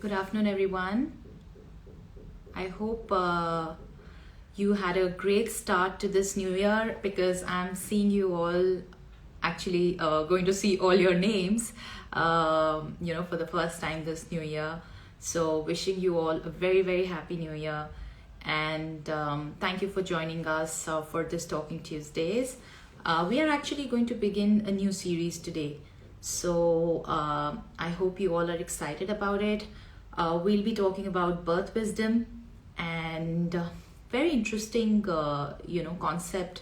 Good afternoon, everyone. I hope you had a great start to this new year because I'm seeing you all actually going to see all your names, for the first time this new year. So, wishing you all a very, very happy new year. And thank you for joining us for this Talking Tuesdays. We are actually going to begin a new series today. So I hope you all are excited about it. We'll be talking about birth wisdom and very interesting, concept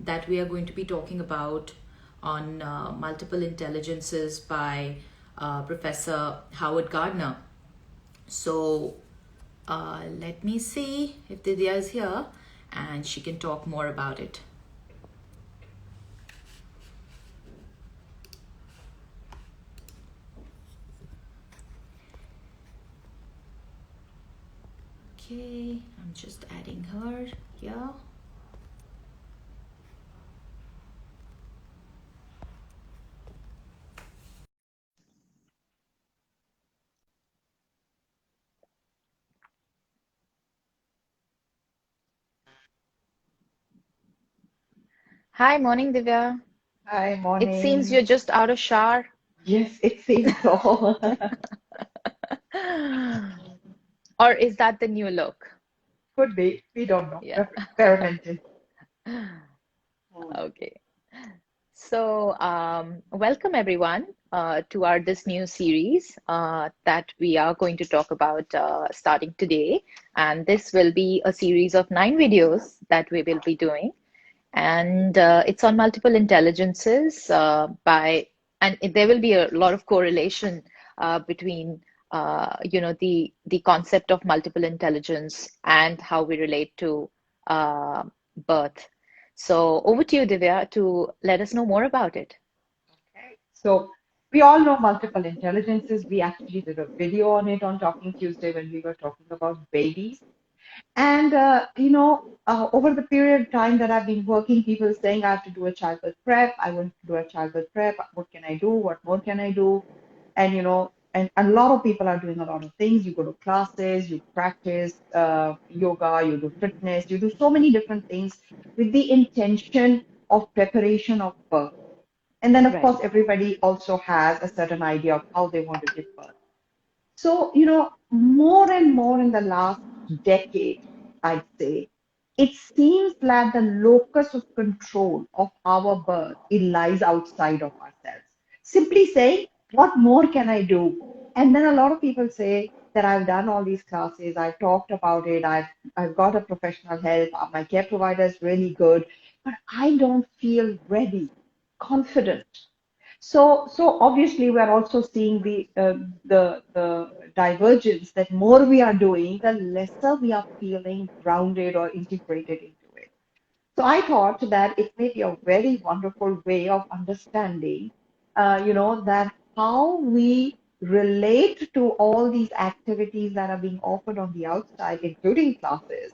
that we are going to be talking about on multiple intelligences by Professor Howard Gardner. So let me see if Divya is here and she can talk more about it. Okay, I'm just adding her here. Hi, morning, Divya. Hi, It seems you're morning. just out of shower. Yes, it seems so. Or is that the new look? Could be. We don't know. Yeah. We're experimenting. Hmm. Okay. So, welcome everyone to our this new series that we are going to talk about starting today. And this will be a series of 9 videos that we will be doing. And it's on multiple intelligences there will be a lot of correlation between the concept of multiple intelligence and how we relate to uh, birth. So over to you, Divya, to let us know more about it. Okay. So we all know multiple intelligences. We actually did a video on it on Talking Tuesday when we were talking about babies. And over the period of time that I've been working, people saying I have to do a childbirth prep. I want to do a childbirth prep. What can I do? What more can I do? And and a lot of people are doing a lot of things. You go to classes, you practice yoga, you do fitness, you do so many different things with the intention of preparation of birth. And then, of Right. course, everybody also has a certain idea of how they want to give birth. So, more and more in the last decade, I'd say, it seems that the locus of control of our birth, it lies outside of ourselves. Simply saying, what more can I do? And then a lot of people say that I've done all these classes, I've talked about it, I've got a professional help, my care provider is really good, but I don't feel ready, confident. So obviously we're also seeing the divergence that more we are doing, the lesser we are feeling grounded or integrated into it. So I thought that it may be a very wonderful way of understanding, that how we relate to all these activities that are being offered on the outside, including classes,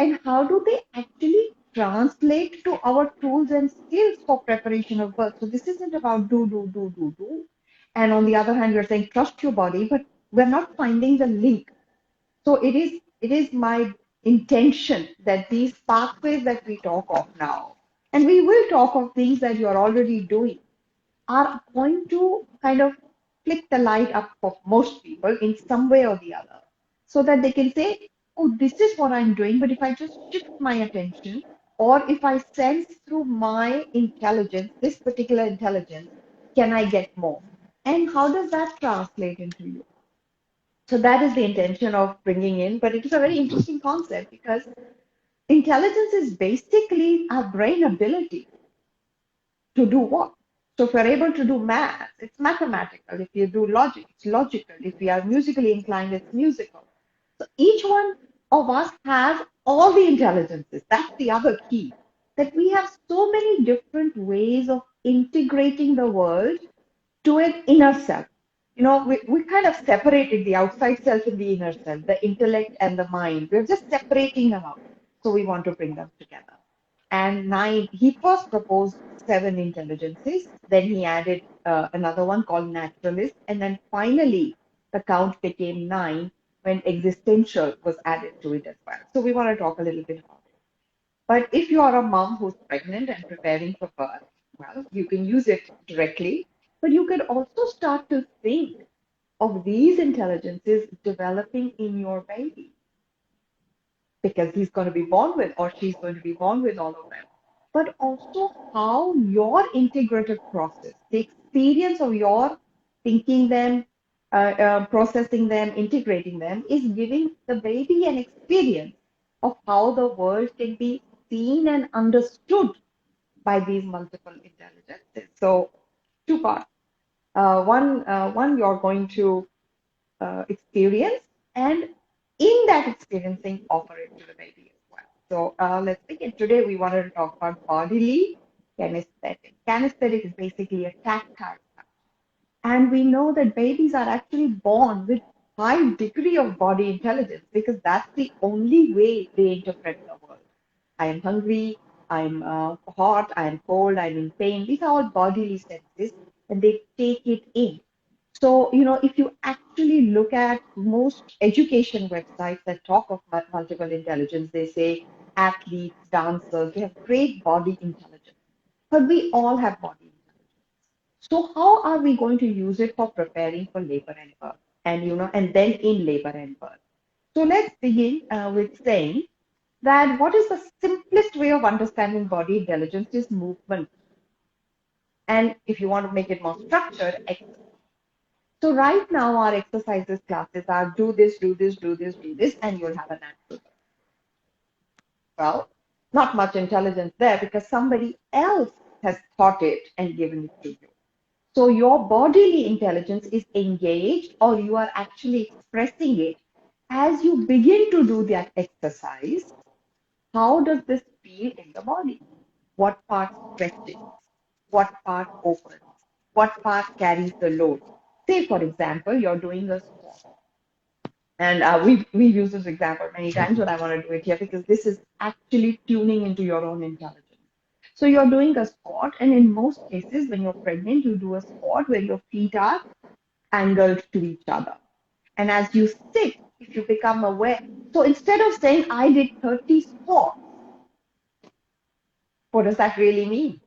and how do they actually translate to our tools and skills for preparation of birth? So this isn't about do. And on the other hand, you're saying trust your body, but we're not finding the link. So it is my intention that these pathways that we talk of now, and we will talk of things that you're already doing, are going to kind of flick the light up for most people in some way or the other so that they can say, oh, this is what I'm doing. But if I just shift my attention, or if I sense through my intelligence, this particular intelligence, can I get more? And how does that translate into you? So that is the intention of bringing in. But it is a very interesting concept because intelligence is basically our brain ability to do what? So if we're able to do math, it's mathematical. If you do logic, it's logical. If we are musically inclined, it's musical. So each one of us has all the intelligences. That's the other key. That we have so many different ways of integrating the world to an inner self. We kind of separated the outside self and the inner self, the intellect and the mind. We're just separating them out. So we want to bring them together. And nine, he first proposed seven intelligences, then he added another one called Naturalist, and then finally the count became 9 when existential was added to it as well. So we want to talk a little bit about it. But if you are a mom who's pregnant and preparing for birth, well, you can use it directly, but you can also start to think of these intelligences developing in your baby because he's going to be born with or she's going to be born with all of them. But also how your integrative process, the experience of your thinking them, processing them, integrating them, is giving the baby an experience of how the world can be seen and understood by these multiple intelligences. So, two parts. One you're going to experience, and in that experiencing, offer it to the baby as well. So let's begin. Today, we wanted to talk about bodily kinesthetic. Kinesthetic is basically a tactile touch. And we know that babies are actually born with high degree of body intelligence because that's the only way they interpret the world. I am hungry, I'm hot, I'm cold, I'm in pain. These are all bodily senses and they take it in. So, if you actually look at most education websites that talk of multiple intelligence, they say athletes, dancers, they have great body intelligence. But we all have body intelligence. So how are we going to use it for preparing for labor and birth? And then in labor and birth. So let's begin with saying that what is the simplest way of understanding body intelligence is movement. And if you want to make it more structured, exercise. So right now our exercises classes are do this, do this, do this, do this, and you'll have a natural birth. Well, not much intelligence there because somebody else has thought it and given it to you. So your bodily intelligence is engaged or you are actually expressing it as you begin to do that exercise. How does this feel in the body? What part stretches? What part opens? What part carries the load? Say, for example, you're doing a squat. And we've used this example many times, but I want to do it here because this is actually tuning into your own intelligence. So you're doing a squat, and in most cases, when you're pregnant, you do a squat where your feet are angled to each other. And as you sit, if you become aware, so instead of saying, I did 30 squats, what does that really mean?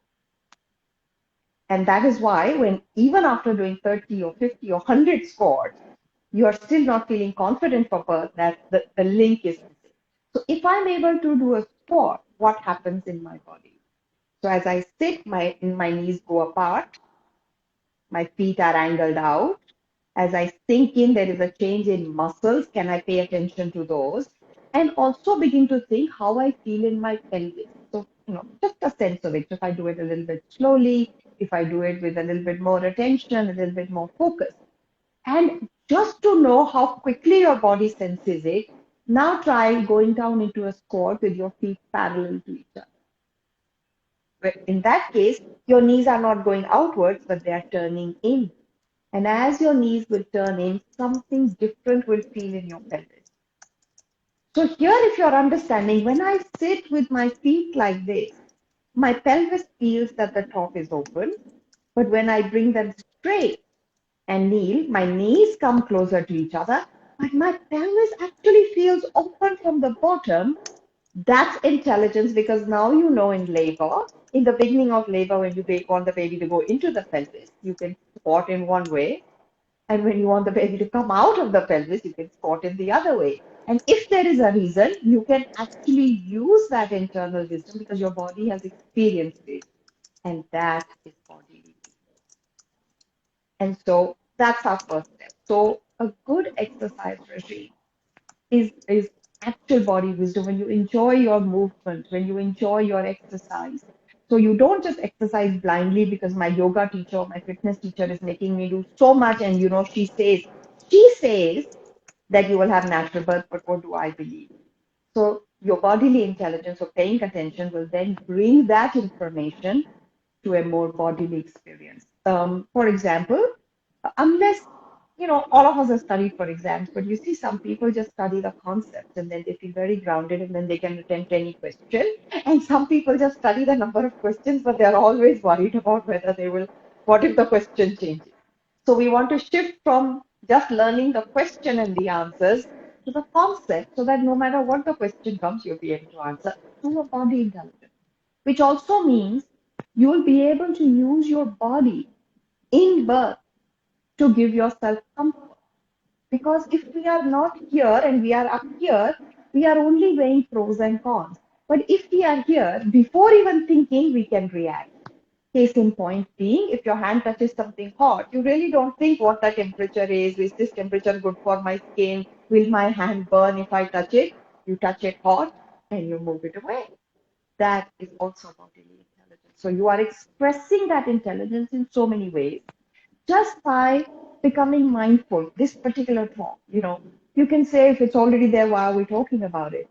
And that is why when even after doing 30 or 50 or 100 squats, you are still not feeling confident for birth that the link is missing. So if I'm able to do a squat, what happens in my body? So as I sit, my knees go apart, my feet are angled out. As I sink in, there is a change in muscles. Can I pay attention to those? And also begin to think how I feel in my pelvis. So, just a sense of it. If I do it a little bit slowly, if I do it with a little bit more attention, a little bit more focus. And just to know how quickly your body senses it, now try going down into a squat with your feet parallel to each other. But in that case, your knees are not going outwards, but they are turning in. And as your knees will turn in, something different will feel in your pelvis. So here, if you're understanding, when I sit with my feet like this, my pelvis feels that the top is open. But when I bring them straight and kneel, my knees come closer to each other, but my pelvis actually feels open from the bottom. That's intelligence because now you know in labor, in the beginning of labor, when you want the baby to go into the pelvis, you can squat in one way. And when you want the baby to come out of the pelvis, you can squat in the other way. And if there is a reason, you can actually use that internal wisdom because your body has experienced it. And that is bodily. And so that's our first step. So a good exercise regime is actual body wisdom when you enjoy your movement, when you enjoy your exercise. So you don't just exercise blindly because my yoga teacher or my fitness teacher is making me do so much and she says that you will have natural birth, but what do I believe? So your bodily intelligence or paying attention will then bring that information to a more bodily experience. For example, unless all of us have studied for exams, but you see some people just study the concepts and then they feel very grounded and then they can attempt any question. And some people just study the number of questions, but they're always worried about what if the question changes. So we want to shift from just learning the question and the answers to the concept so that no matter what the question comes, you'll be able to answer through your body intelligence, which also means you'll be able to use your body in birth to give yourself comfort. Because if we are not here and we are up here, we are only weighing pros and cons. But if we are here, before even thinking, we can react. Case in point being, if your hand touches something hot, you really don't think what the temperature is this temperature good for my skin? Will my hand burn if I touch it? You touch it hot and you move it away. That is also bodily intelligence. So you are expressing that intelligence in so many ways just by becoming mindful. This particular thought, you can say if it's already there, why are we talking about it?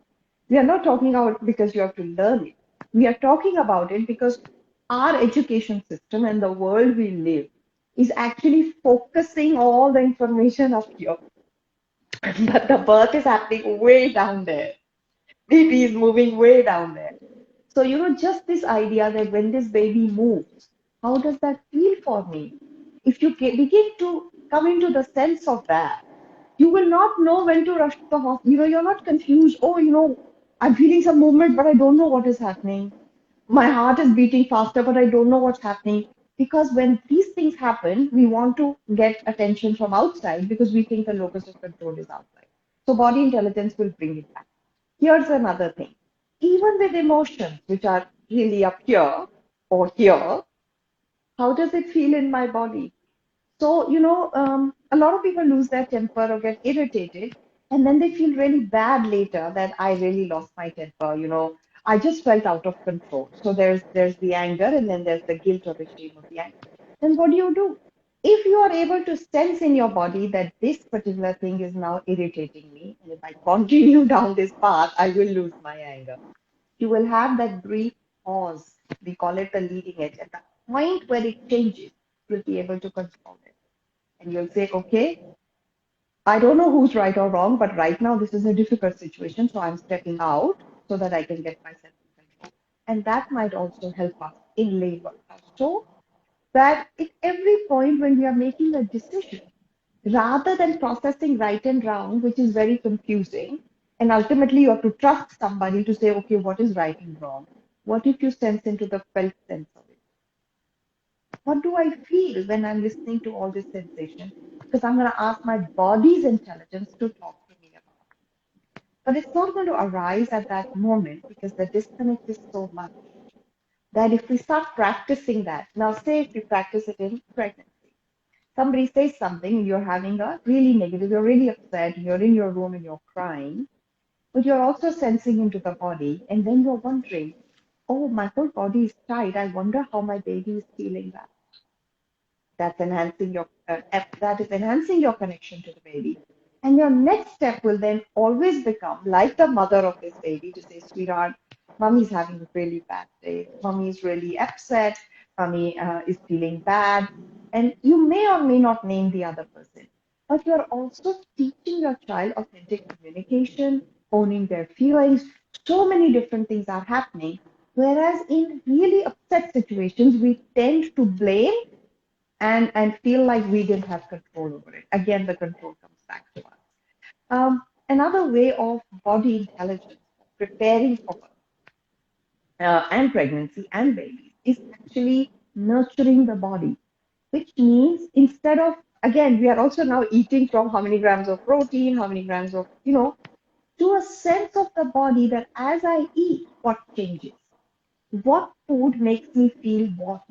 We are not talking about it because you have to learn it. We are talking about it because our education system and the world we live is actually focusing all the information up here. But the birth is happening way down there. Baby is moving way down there. So, just this idea that when this baby moves, how does that feel for me? If you begin to come into the sense of that, you will not know when to rush to the hospital. You're not confused. Oh, I'm feeling some movement, but I don't know what is happening. My heart is beating faster, but I don't know what's happening. Because when these things happen, we want to get attention from outside because we think the locus of control is outside. So body intelligence will bring it back. Here's another thing. Even with emotions, which are really up here or here, how does it feel in my body? So, a lot of people lose their temper or get irritated, and then they feel really bad later that I really lost my temper. I just felt out of control. So there's the anger, and then there's the guilt or the shame of the anger. Then what do? If you are able to sense in your body that this particular thing is now irritating me, and if I continue down this path, I will lose my anger. You will have that brief pause. We call it the leading edge. At the point where it changes, you'll be able to control it. And you'll say, okay, I don't know who's right or wrong, but right now this is a difficult situation, so I'm stepping out so that I can get myself in control. And that might also help us in labor. So that at every point when we are making a decision, rather than processing right and wrong, which is very confusing, and ultimately you have to trust somebody to say, okay, what is right and wrong? What if you sense into the felt sense of it? What do I feel when I'm listening to all this sensation? Because I'm going to ask my body's intelligence to talk to me about it. But it's not going to arise at that moment because the disconnect is so much that if we start practicing that, now say if you practice it in pregnancy, somebody says something and you're having a really negative, you're really upset, you're in your room and you're crying, but you're also sensing into the body, and then you're wondering, oh, my whole body is tight. I wonder how my baby is feeling that. That is enhancing your connection to the baby. And your next step will then always become like the mother of this baby to say, sweetheart, mommy's having a really bad day. Mommy is really upset. Mommy is feeling bad. And you may or may not name the other person, but you're also teaching your child authentic communication, owning their feelings. So many different things are happening. Whereas in really upset situations, we tend to blame and feel like we didn't have control over it. Again, the control comes back to us. Another way of body intelligence, preparing for and pregnancy and babies, is actually nurturing the body, which means instead of, again, we are also now eating from how many grams of protein, how many grams of, to a sense of the body that as I eat, what changes? What food makes me feel what?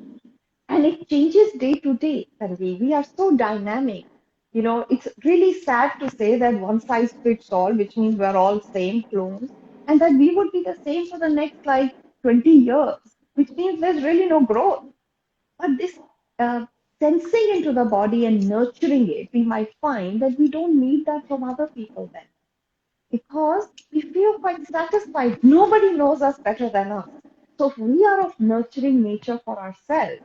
And it changes day to day, Tanvi. We are so dynamic. It's really sad to say that one size fits all, which means we're all same clones, and that we would be the same for the next like 20 years, which means there's really no growth. But this uh, sensing into the body and nurturing it, we might find that we don't need that from other people then because we feel quite satisfied. Nobody knows us better than us. So if we are of nurturing nature for ourselves,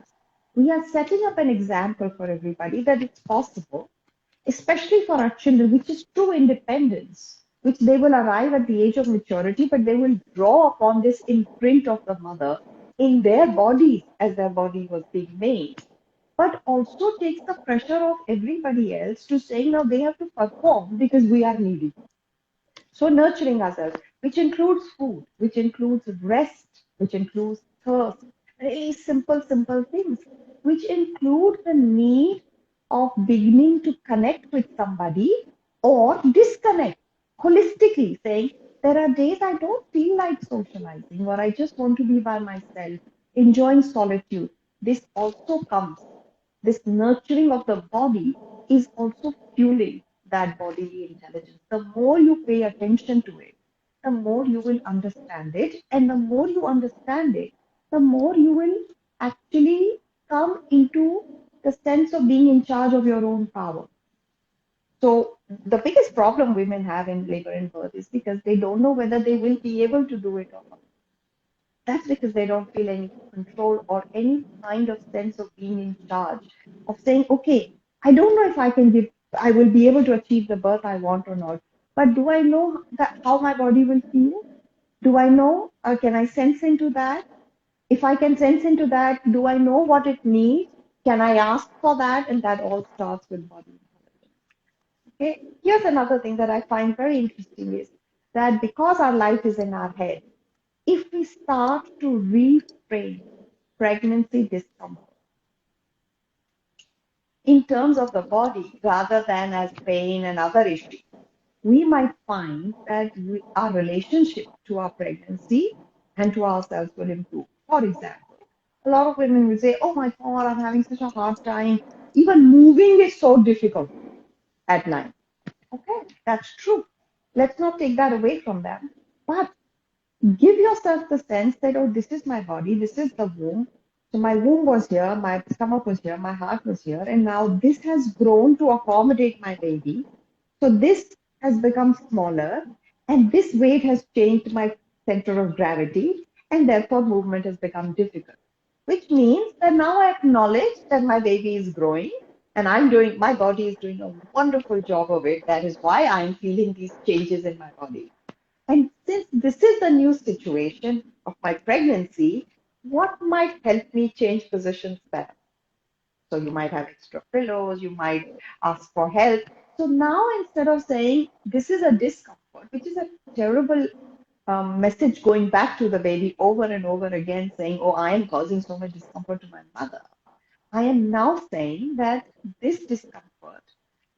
we are setting up an example for everybody that it's possible, especially for our children, which is true independence, which they will arrive at the age of maturity, but they will draw upon this imprint of the mother in their bodies as their body was being made. but also takes the pressure off everybody else to saying now they have to perform because we are needy. So nurturing ourselves, which includes food, which includes rest, which includes thirst, really simple, simple things, which include the need of beginning to connect with somebody or disconnect holistically, saying, there are days I don't feel like socializing or I just want to be by myself, enjoying solitude. This also comes, this nurturing of the body is also fueling that bodily intelligence. The more you pay attention to it, the more you will understand it. And the more you understand it, the more you will actually come into the sense of being in charge of your own power. So, the biggest problem women have in labor and birth is because they don't know whether they will be able to do it or not. That's because they don't feel any control or any kind of sense of being in charge, of saying, okay, I don't know if I will be able to achieve the birth I want or not, but do I know that how my body will feel? Do I know, can I sense into that? If I can sense into that, do I know what it needs? Can I ask for that? And that all starts with body intelligence. Okay. Here's another thing that I find very interesting is that because our life is in our head, if we start to reframe pregnancy discomfort in terms of the body rather than as pain and other issues, we might find that our relationship to our pregnancy and to ourselves will improve. For example, a lot of women will say, oh my God, I'm having such a hard time. Even moving is so difficult at night. Okay, that's true. Let's not take that away from them. But give yourself the sense that, oh, this is my body, this is the womb. So my womb was here, my stomach was here, my heart was here, and now this has grown to accommodate my baby. So this has become smaller, and this weight has changed my center of gravity, and therefore movement has become difficult. Which means that now I acknowledge that my baby is growing, and my body is doing a wonderful job of it. That is why I'm feeling these changes in my body. And since this is the new situation of my pregnancy, what might help me change positions better? So you might have extra pillows, you might ask for help. So now instead of saying this is a discomfort, which is a terrible message going back to the baby over and over again, saying, oh, I am causing so much discomfort to my mother. I am now saying that this discomfort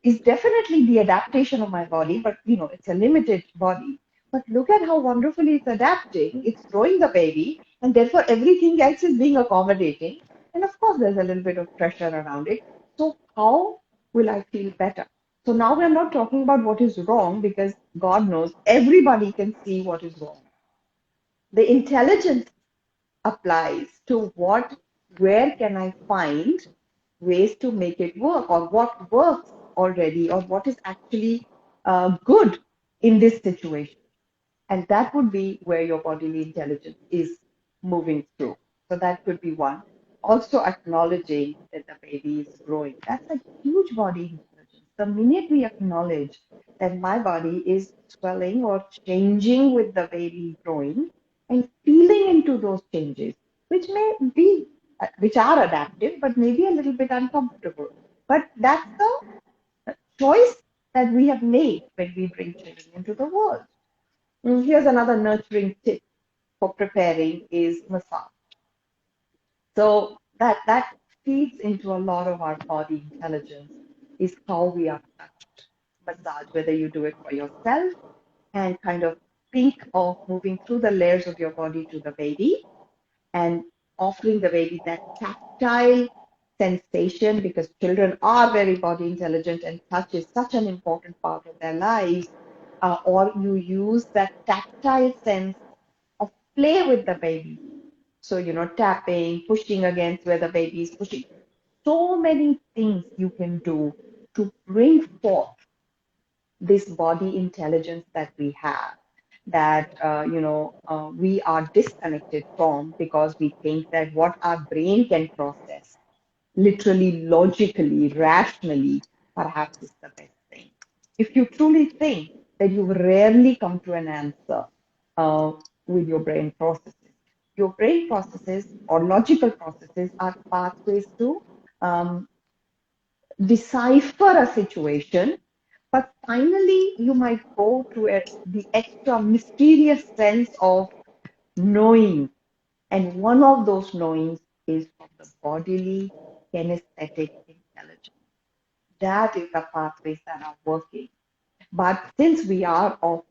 is definitely the adaptation of my body, but it's a limited body. But look at how wonderfully it's adapting. It's growing the baby, and therefore everything else is being accommodating. And of course, there's a little bit of pressure around it. So, how will I feel better? So now we're not talking about what is wrong because God knows everybody can see what is wrong. The intelligence applies to where can I find ways to make it work, or what works already, or what is actually good in this situation. And that would be where your bodily intelligence is moving through. So that could be one. Also acknowledging that the baby is growing. That's a huge body intelligence. The minute we acknowledge that my body is swelling or changing with the baby growing and feeling into those changes, which may be, which are adaptive, but maybe a little bit uncomfortable. But that's the choice that we have made when we bring children into the world. Here's another nurturing tip for preparing is massage. So that feeds into a lot of our body intelligence is how we are touched. Massage, whether you do it for yourself and kind of think of moving through the layers of your body to the baby and offering the baby that tactile sensation, because children are very body intelligent and touch is such an important part of their lives, or you use that tactile sense of play with the baby. So, tapping, pushing against where the baby is pushing. So many things you can do to bring forth this body intelligence that we have, that we are disconnected from because we think that what our brain can process literally, logically, rationally, perhaps is the best thing. If you truly think that you rarely come to an answer uh, with your brain processes or logical processes are pathways to um, decipher a situation, but finally you might go to the extra mysterious sense of knowing. And one of those knowings is from the bodily kinesthetic intelligence. That is the pathways that are working. But since we are of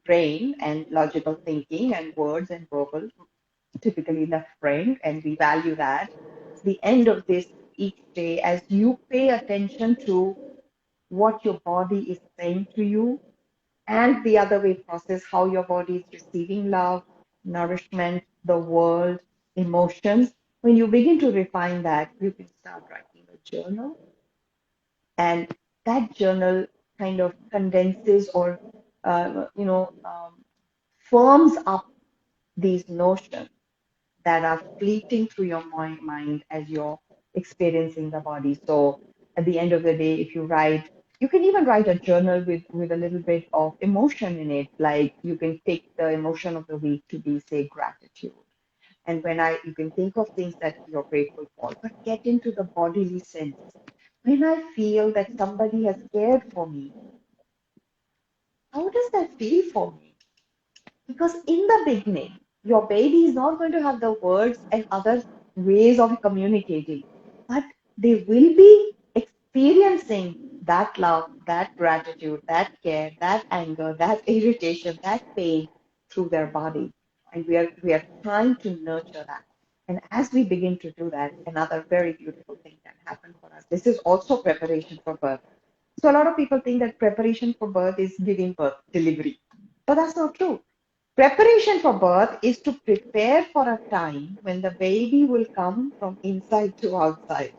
brain and logical thinking and words and verbal, typically left brain, and we value that, the end of this each day, as you pay attention to what your body is saying to you, and the other way process how your body is receiving love, nourishment, the world, emotions. When you begin to refine that, you can start writing a journal, and that journal kind of condenses or firms up these notions that are fleeting through your mind as you're experiencing the body. So at the end of the day, if you write, you can even write a journal with a little bit of emotion in it. Like you can take the emotion of the week to be, say, gratitude. And you can think of things that you're grateful for, but get into the bodily sense. When I feel that somebody has cared for me, how does that feel for me? Because in the beginning, your baby is not going to have the words and other ways of communicating, but they will be experiencing that love, that gratitude, that care, that anger, that irritation, that pain through their body. And we are trying to nurture that. And as we begin to do that, another very beautiful thing can happen for us. This is also preparation for birth. So a lot of people think that preparation for birth is giving birth, delivery. But that's not true. Preparation for birth is to prepare for a time when the baby will come from inside to outside.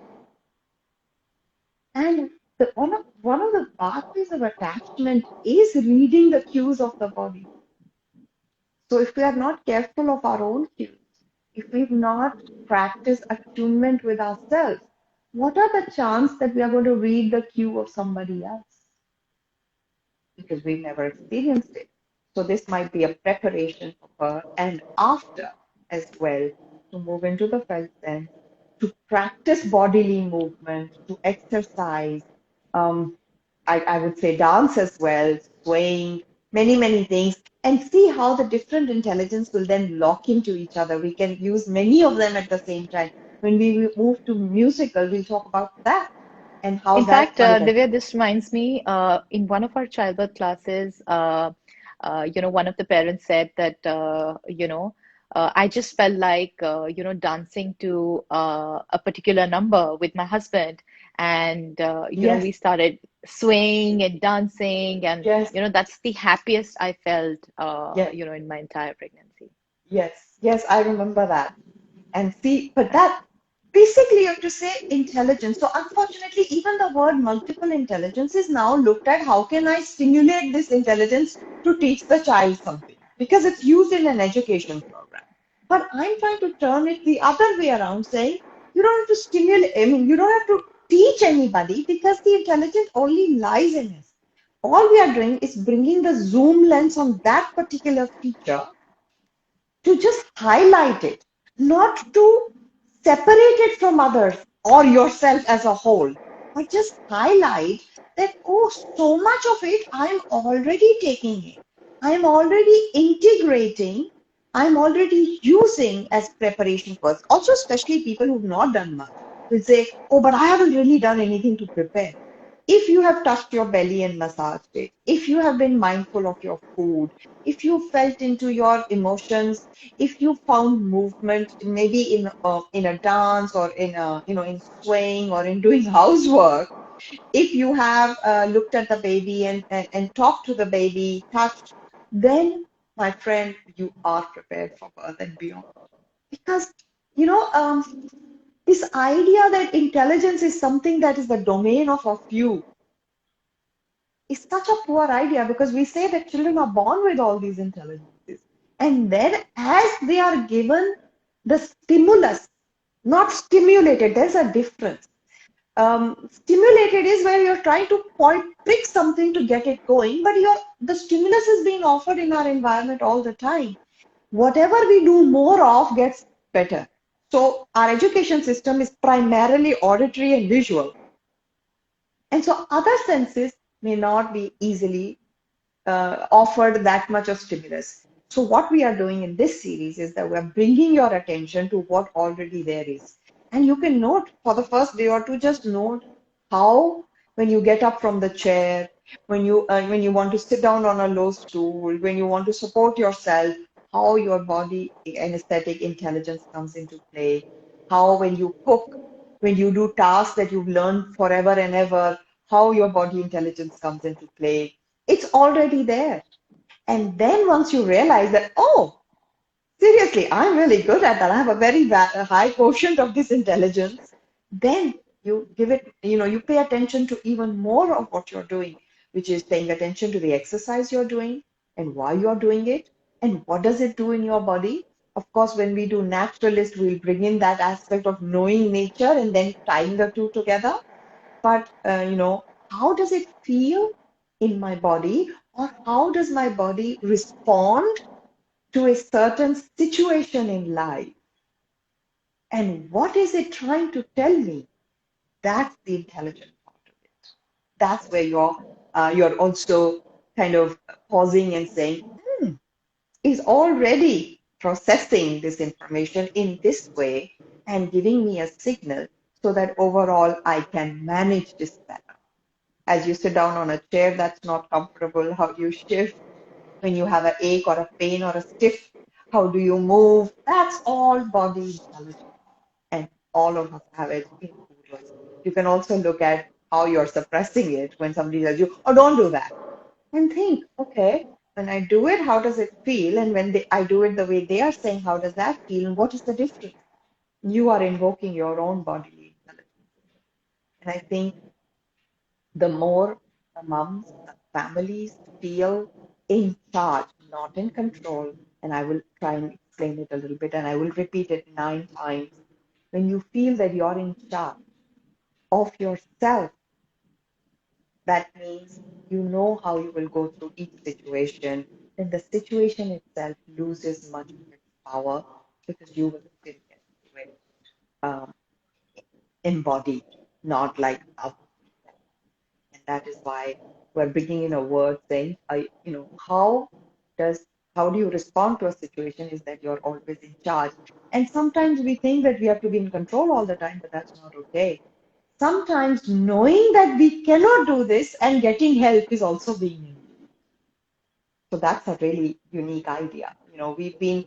And one of the pathways of attachment is reading the cues of the body. So if we are not careful of our own cues, if we've not practiced attunement with ourselves, what are the chances that we are going to read the cue of somebody else? Because we've never experienced it. So this might be a preparation for birth and after as well, to move into the felt sense, to practice bodily movement, to exercise, um, I would say dance as well, swaying, many, many things, and see how the different intelligence will then lock into each other. We can use many of them at the same time. When we move to musical, we'll talk about that and how In that fact, manifests. Divya, this reminds me, in one of our childbirth classes, one of the parents said that, I just felt like, dancing to a particular number with my husband. And, Yes, we started swaying and dancing. And, yes, that's the happiest I felt, yes. in my entire pregnancy. Yes, yes, I remember that. And see, but that basically you have to say intelligence. So unfortunately, even the word multiple intelligence is now looked at how can I stimulate this intelligence to teach the child something? Because it's used in an education program. But I'm trying to turn it the other way around, saying you don't have to stimulate, I mean, you don't have to teach anybody because the intelligence only lies in us. All we are doing is bringing the zoom lens on that particular feature to just highlight it, not to separate it from others or yourself as a whole, but just highlight that, oh, so much of it I'm already taking in. I'm already integrating. I'm already using as preparation first. Also, especially people who've not done much will say, oh, but I haven't really done anything to prepare. If you have touched your belly and massaged it, if you have been mindful of your food, if you felt into your emotions, if you found movement, maybe in a dance or in a in swaying or in doing housework, if you have looked at the baby and talked to the baby, touched, then my friend, you are prepared for birth and beyond. Because you know this idea that intelligence is something that is the domain of a few is such a poor idea, because we say that children are born with all these intelligences. And then, as they are given the stimulus, not stimulated, there's a difference. Stimulated is where you're trying to prick something to get it going, but the stimulus is being offered in our environment all the time. Whatever we do more of gets better. So our education system is primarily auditory and visual. And so other senses may not be easily offered that much of stimulus. So what we are doing in this series is that we're bringing your attention to what already there is. And you can note for the first day or two, just note how when you get up from the chair, when you want to sit down on a low stool, when you want to support yourself, how your body anesthetic intelligence comes into play, how when you cook, when you do tasks that you've learned forever and ever, how your body intelligence comes into play. It's already there. And then once you realize that, oh, seriously, I'm really good at that. I have a very a high quotient of this intelligence. Then you give it, you pay attention to even more of what you're doing, which is paying attention to the exercise you're doing and why you're doing it and what does it do in your body. Of course, when we do naturalist, we'll bring in that aspect of knowing nature and then tying the two together. But, how does it feel in my body, or how does my body respond to a certain situation in life? And what is it trying to tell me? That's the intelligent part of it. That's where you're also kind of pausing and saying, is already processing this information in this way and giving me a signal so that overall I can manage this better. As you sit down on a chair that's not comfortable, how do you shift? When you have an ache or a pain or a stiff, how do you move? That's all body intelligence. And all of us have it in us. You can also look at how you're suppressing it when somebody tells you, oh, don't do that. And think, okay, when I do it, how does it feel? And when I do it the way they are saying, how does that feel? And what is the difference? You are invoking your own bodily intelligence. And I think the more the moms, the families feel in charge, not in control, and I will try and explain it a little bit, and I will repeat it 9 times. When you feel that you're in charge of yourself, that means you know how you will go through each situation, then the situation itself loses much of its power because you will still get through it um, embodied, not like others. And that is why we're bringing in a word saying, does how do you respond to a situation is that you're always in charge. And sometimes we think that we have to be in control all the time, but that's not okay. Sometimes knowing that we cannot do this and getting help is also being in. So that's a really unique idea. We've been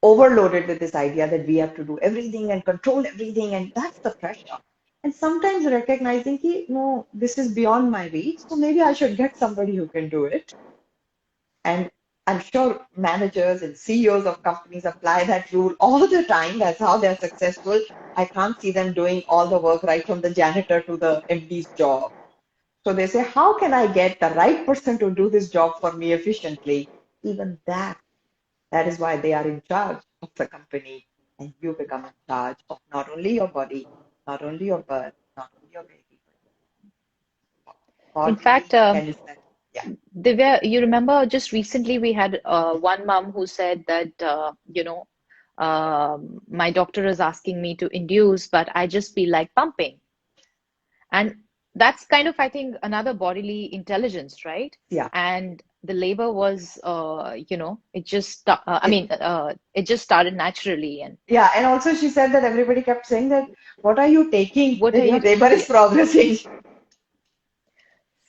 overloaded with this idea that we have to do everything and control everything, and that's the pressure. And sometimes recognizing, no, this is beyond my reach, so maybe I should get somebody who can do it. And I'm sure managers and CEOs of companies apply that rule all the time. That's how they're successful. I can't see them doing all the work right from the janitor to the MD's job. So they say, how can I get the right person to do this job for me efficiently? Even that is why they are in charge of the company, and you become in charge of not only your body, not only your birth, not only your baby, but In bodily fact, kinesthetic. Yeah, Divya, you remember just recently we had one mom who said that, my doctor is asking me to induce, but I just feel like pumping. And that's kind of, I think, another bodily intelligence, right? yeah. And the labor was, it just, I It, mean, it just started naturally. And yeah, and also she said that everybody kept saying that, what are you taking? what are Your you, labor is yeah. progressing.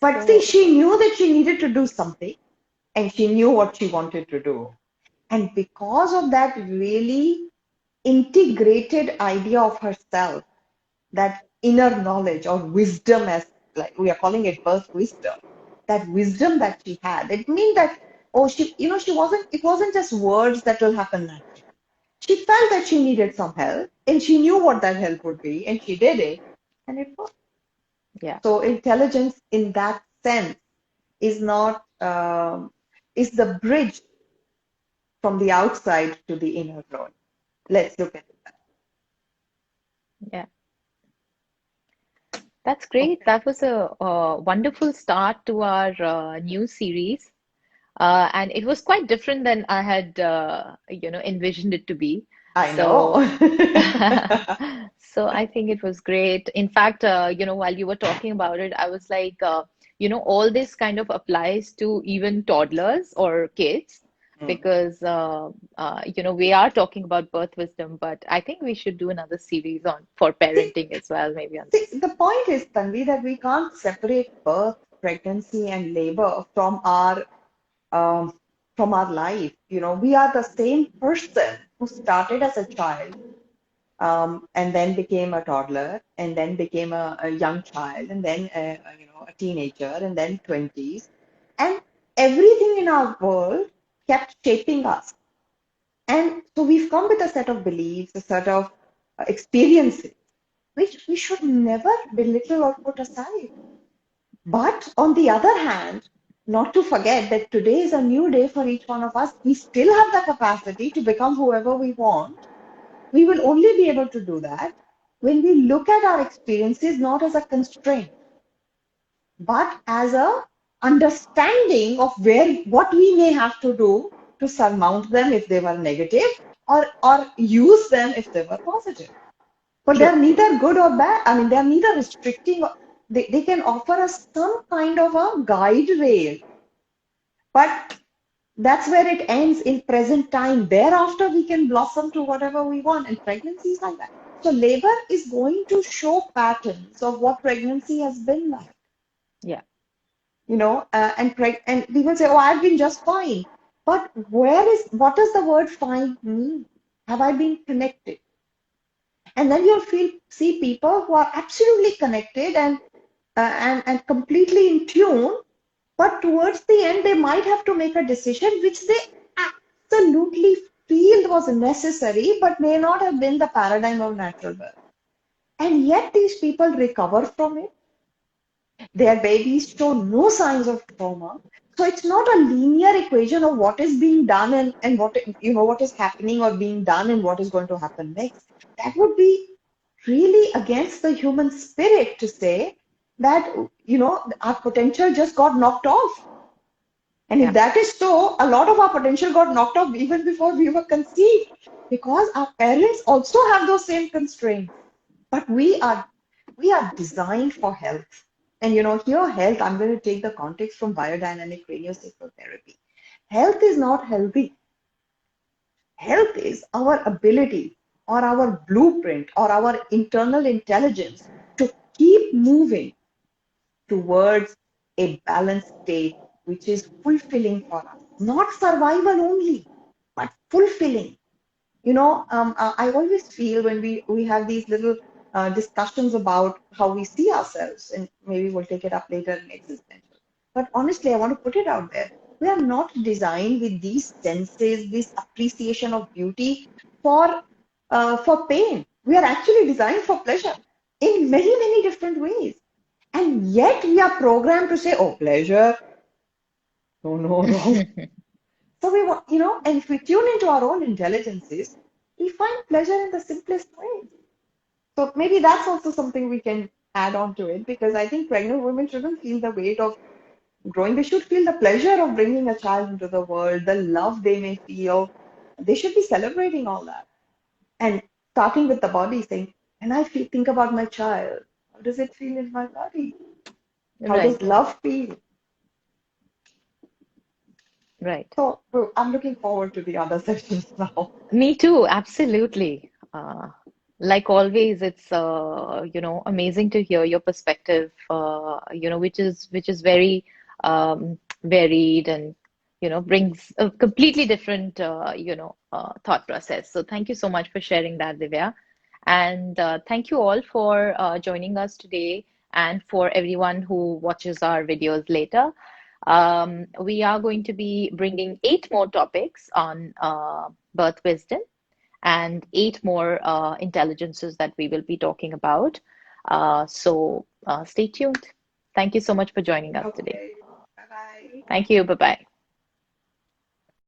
But see, So, she knew that she needed to do something, and she knew what she wanted to do. And because of that really integrated idea of herself, that inner knowledge or wisdom, as like we are calling it birth wisdom, that wisdom that she had, it means that, oh, it wasn't just words that will happen naturally. She felt that she needed some help and she knew what that help would be and she did it and it worked. yeah. So intelligence in that sense is not is the bridge from the outside to the inner world. Let's look at that. Yeah. That's great. Okay. That was a, wonderful start to our new series. And it was quite different than I had, envisioned it to be. I know. So, so I think it was great. In fact, while you were talking about it, I was like, all this kind of applies to even toddlers or kids Mm. because, we are talking about birth wisdom, but I think we should do another series on for See, parenting as well, maybe on see, this. the point is, Tanvi, that we can't separate birth, pregnancy, and labor um, from our life. We are the same person who started as a child, and then became a toddler, and then became a young child, and then a teenager, and then 20s, and everything in our world kept shaping us. And so we've come with a set of beliefs, a set of experiences, which we should never belittle or put aside. But on the other hand, not to forget that today is a new day for each one of us. We still have the capacity to become whoever we want. We will only be able to do that when we look at our experiences not as a constraint, but as a understanding of what we may have to do to surmount them if they were negative, or use them if they were positive. But True. they're neither good or bad. I mean, they're neither restricting. They can offer us some kind of a guide rail, but that's where it ends in present time. Thereafter, we can blossom to whatever we want, and pregnancy is like that. So labor is going to show patterns of what pregnancy has been like, Yeah. and people say, "Oh, I've been just fine," but what does the word "fine" mean? Have I been connected? And then see people who are absolutely connected and completely in tune, but towards the end they might have to make a decision which they absolutely feel was necessary, but may not have been the paradigm of natural birth. And yet these people recover from it. Their babies show no signs of trauma. So it's not a linear equation of what is being done and what is happening or being done and what is going to happen next. That would be really against the human spirit to say that our potential just got knocked off. And if Yeah. that is so, a lot of our potential got knocked off even before we were conceived, because our parents also have those same constraints. But we are designed for health. And here health, I'm going to take the context from biodynamic craniosacral therapy. Health is not healthy. Health is our ability or our blueprint or our internal intelligence to keep moving towards a balanced state which is fulfilling for us. Not survival only, but fulfilling. I always feel when we have these little discussions about how we see ourselves, and maybe we'll take it up later in existential. But honestly, I want to put it out there. We are not designed with these senses, this appreciation of beauty for pain. We are actually designed for pleasure in many, many different ways. And yet we are programmed to say, oh, pleasure, no, no, no. So we want, and if we tune into our own intelligences, we find pleasure in the simplest ways. So maybe that's also something we can add on to it, because I think pregnant women shouldn't feel the weight of growing. They should feel the pleasure of bringing a child into the world, the love they may feel. They should be celebrating all that. And starting with the body, saying, when I think about my child, how does it feel in my body? How does Right. love feel? Right. So well, I'm looking forward to the other sessions now. Me too, absolutely. Like always, it's amazing to hear your perspective, which is very varied and brings a completely different thought process. So thank you so much for sharing that, Divya, and thank you all for joining us today, and for everyone who watches our videos later. We are going to be bringing 8 more topics on birth wisdom and 8 more intelligences that we will be talking about. So stay tuned. Thank you so much for joining us today. Okay. Bye bye. Thank you. Bye bye.